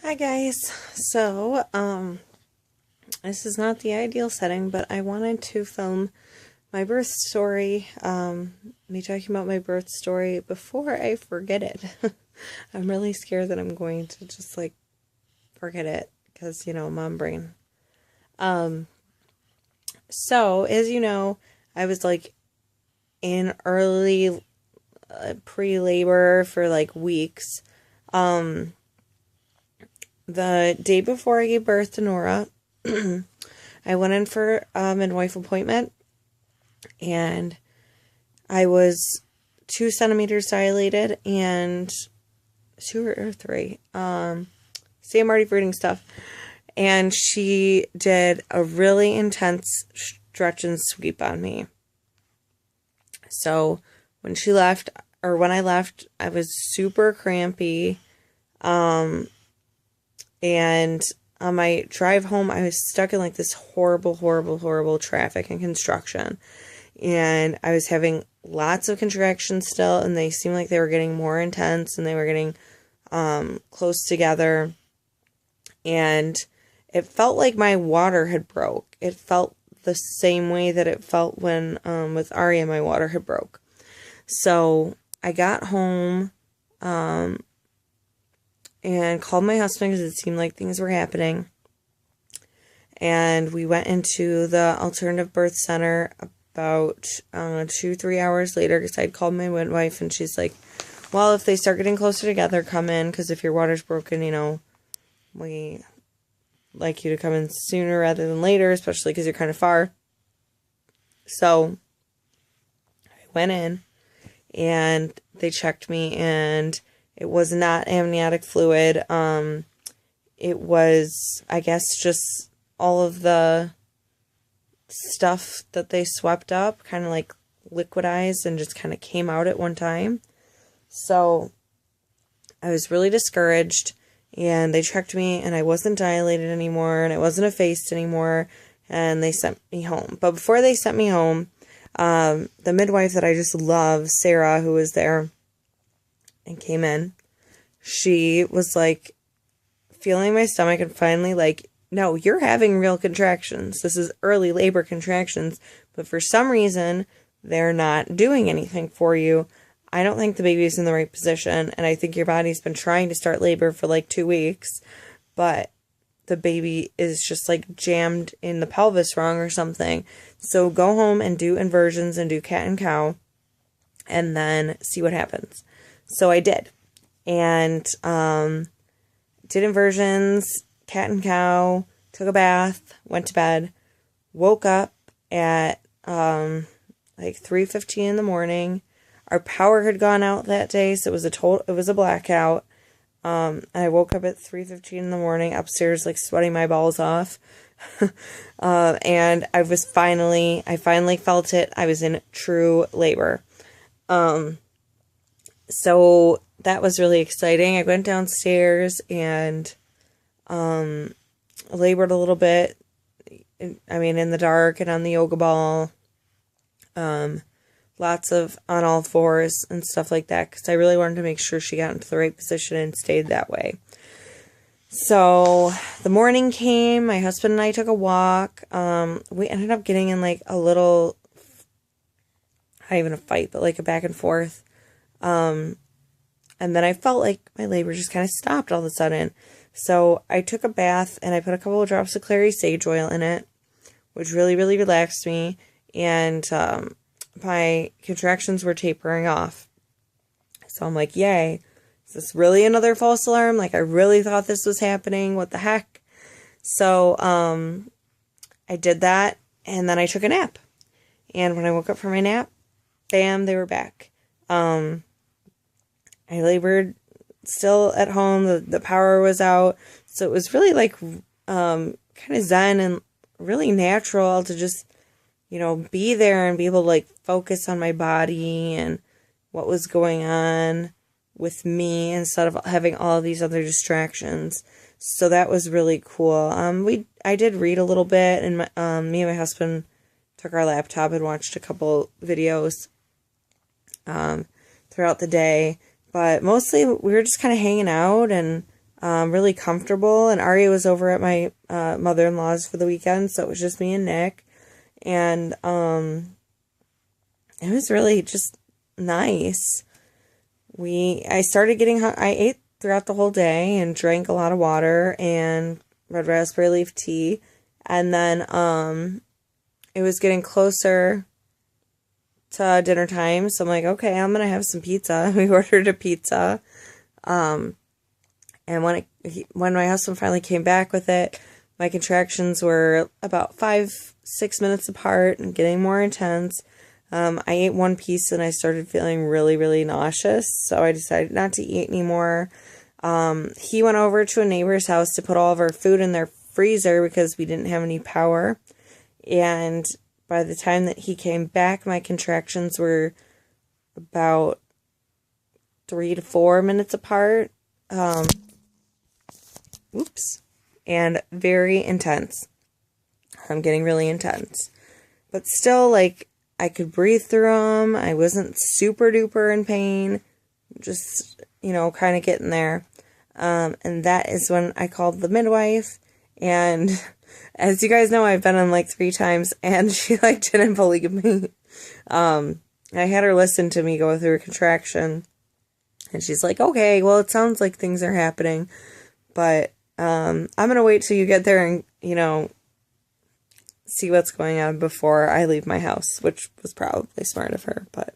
Hi guys. So, this is not the ideal setting, but I wanted to film my birth story, me talking about my birth story before I forget it. I'm really scared that I'm going to just forget it because, mom brain. Um, so as you know, I was in early pre-labor for weeks. Um, the day before I gave birth to Nora, I went in for a midwife appointment and I was 2 centimeters dilated and 2 or 3. See, I'm already reading stuff. And she did a really intense stretch and sweep on me. So when she left, or when I left, I was super crampy. And on my drive home, I was stuck in this horrible traffic and construction. And I was having lots of contractions still, and they seemed like they were getting more intense, and they were getting close together. And it felt like my water had broke. It felt the same way that it felt when with Aria, my water had broke. So I got home and called my husband because it seemed like things were happening. And we went into the alternative birth center about 2-3 hours later because I'd called my midwife and she's like, well, if they start getting closer together, come in, because if your water's broken, we like you to come in sooner rather than later, especially because you're kind of far. So I went in and they checked me, and it was not amniotic fluid. It was, I guess, just all of the stuff that they swept up kind of liquidized and just kind of came out at one time. So I was really discouraged, and they checked me and I wasn't dilated anymore and I wasn't effaced anymore, and they sent me home. But before they sent me home, the midwife that I just love, Sarah, who was there and came in, she was feeling my stomach and finally no, you're having real contractions. This is early labor contractions, but for some reason, they're not doing anything for you. I don't think the baby's in the right position, and I think your body's been trying to start labor for 2 weeks, but the baby is just jammed in the pelvis wrong or something. So go home and do inversions and do cat and cow, and then see what happens. So I did, and did inversions, cat and cow, took a bath, went to bed, woke up at 3:15 in the morning. Our power had gone out that day, so it was a blackout. I woke up at 3:15 in the morning upstairs, sweating my balls off. And I finally felt it. I was in true labor. So that was really exciting. I went downstairs and labored a little bit. In the dark and on the yoga ball. Lots of on all fours and stuff like that, because I really wanted to make sure she got into the right position and stayed that way. So the morning came, my husband and I took a walk. We ended up getting in a little, not even a fight, but a back and forth. And then I felt like my labor just kind of stopped all of a sudden. So I took a bath and I put a couple of drops of clary sage oil in it, which really, really relaxed me. And my contractions were tapering off. So I'm like, yay. Is this really another false alarm? I really thought this was happening. What the heck? So I did that, and then I took a nap. And when I woke up from my nap, bam, they were back. I labored still at home. The power was out. So it was really kind of zen and really natural to just, be there and be able to focus on my body and what was going on with me instead of having all of these other distractions. So that was really cool. I did read a little bit, and me and my husband took our laptop and watched a couple videos throughout the day. But mostly we were just kind of hanging out and really comfortable. And Ari was over at my mother-in-law's for the weekend, so it was just me and Nick. And it was really just nice. I started getting, I ate throughout the whole day and drank a lot of water and red raspberry leaf tea. And then it was getting closer to dinner time, so I'm like, okay, I'm gonna have some pizza. We ordered a pizza. And when my husband finally came back with it, my contractions were about 5-6 minutes apart and getting more intense. I ate one piece and I started feeling really, really nauseous, so I decided not to eat anymore. He went over to a neighbor's house to put all of our food in their freezer because we didn't have any power. And by the time that he came back, my contractions were about 3 to 4 minutes apart. And very intense. I'm getting really intense. But still, like, I could breathe through them. I wasn't super duper in pain. Just, kind of getting there. And that is when I called the midwife. And as you guys know, I've been on like 3 times, and she didn't believe me. I had her listen to me go through a contraction, and she's like, okay, well, it sounds like things are happening, but I'm gonna wait till you get there and see what's going on before I leave my house, which was probably smart of her, but